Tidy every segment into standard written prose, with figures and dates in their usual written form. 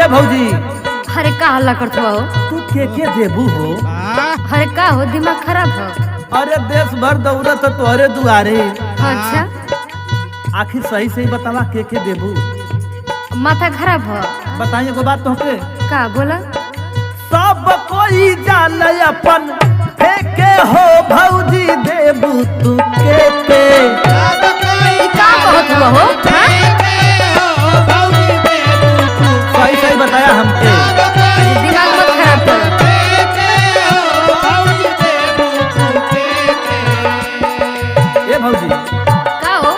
भौजी अरे का हल्ला करत हो? तू के देबू हो? अरे का हो, दिमाग खराब हो? अरे देश भर दौड़त तो तोहरे दुआरे। अच्छा, आखिर सही सही बतावा के देबू? माथा खराब हो? बताइए को बात तोहके। का बोला? सब कोई जान अपन फेंके हो भौजी देबू तू के का कहत हो? सही सही बताया हमके। दिमाग मत खराब कर। ए भौजी का हो?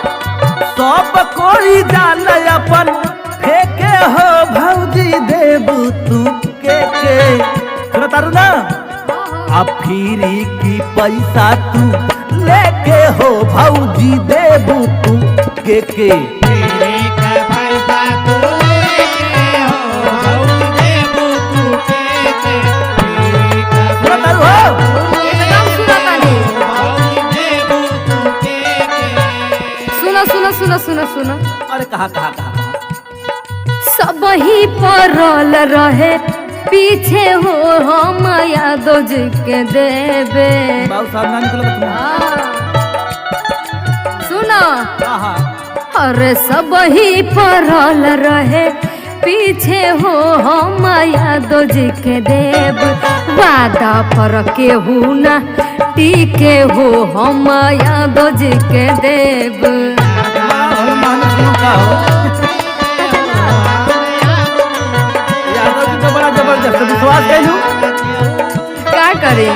सब कोई जान अपन फेंके हो भौजी देबू तू के सुना तारू ना। अब फिरी की पैसा तू लेके हो भौजी देबू तू के सुनो सुनो। अरे कहा सब ही परल रहे पीछे हो हम यादव जी के देवे। सुनो, अरे सब ही परल रहे पीछे हो हम यादव जी के देव। वादा पर केहू ना टीके हो हम यादव जी के देव। यादव जी तो बड़ा जबरदस्त विश्वास कइलू। का करे?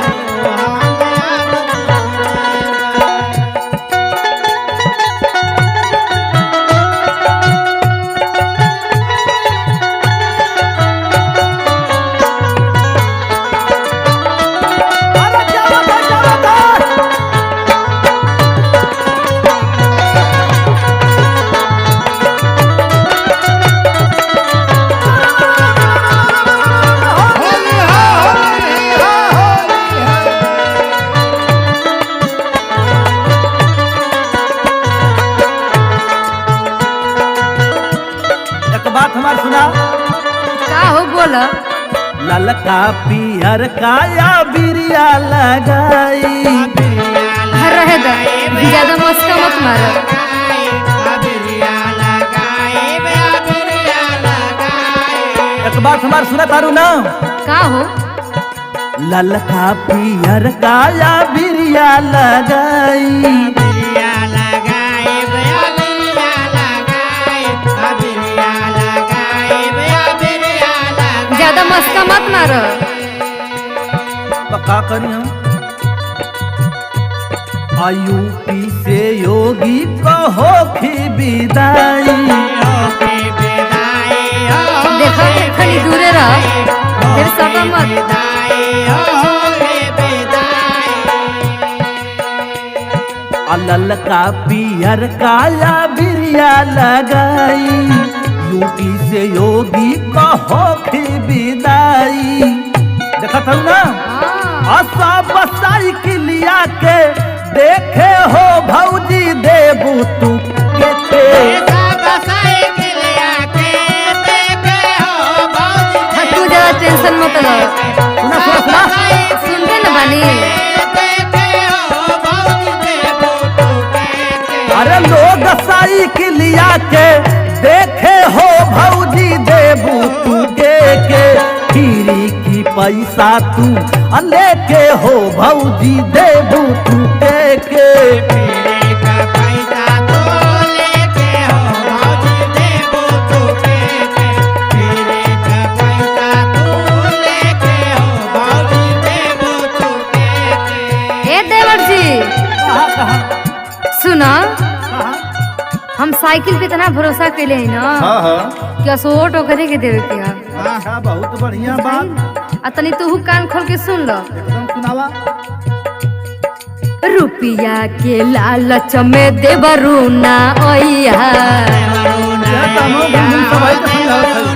हमार सुना। का हो बोला? ललका पियर काया बिरिया लगाई। रहे दो, ज्यादा मस्का मत मारो। एक बात हमार सुना तारू ना। का हो? ललका पियर काया बिरिया लगाई। ज्यादा मस्का मत मारो। तो का करी हम? यूपी से योगी कहो की विदाई। देखो खाली दूरे रह, फिर सका मत। ललका पियर काया बिरिया लगाई। यूपी से योगी कहो की विदाई। देखा था ना। आशा बसाई के लिया के देखे हो भौजी देबू तू के तू ज्यादा टेंशन मत लो। सुनते न बानी। अरे लोग साई के लिया के देखे हो भौजी देबू तू के फिरी की पैसा तू लेके हो भौजी देबू तू के ए देवर जी सुनो, हम साइकिल पे इतना भरोसा कैले है ना कि असोट ओकरे के देवे के। अच्छा बहुत बढ़िया बात। आ तनी तू कान खोल के सुन लो। एकदम सुनावा। रुपिया के लालच में देवरू ना ओइया।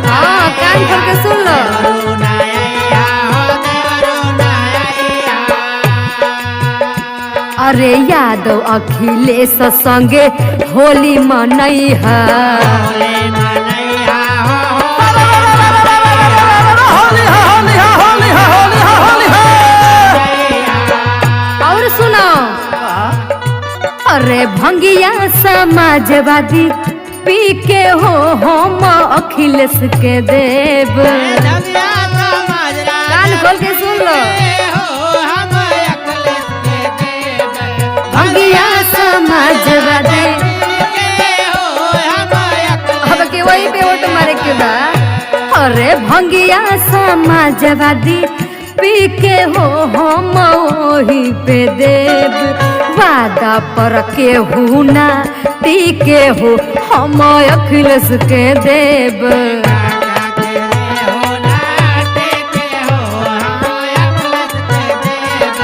हाँ, कान खोल के सुन लो। अरे यादव अखिलेश संगे होली मनई है। अरे भंगिया समाजवादी पी के हो हम अखिलेश के देव। कान खोल के सुन लो। भंगिया समाजवादी अब के वही पे वोट मारे के बा। अरे भंगिया समाजवादी पी के हो हम वही पे देव। वादा पर के हूँ ना टीके हो हम अखिलेश के देव।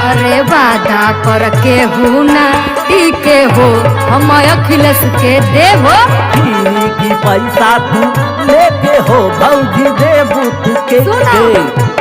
अरे वादा पर के हूँ ना टीके हो हम अखिलेश के देव। की पैसा तू लेके हो भौजी देबू तू के सुनो।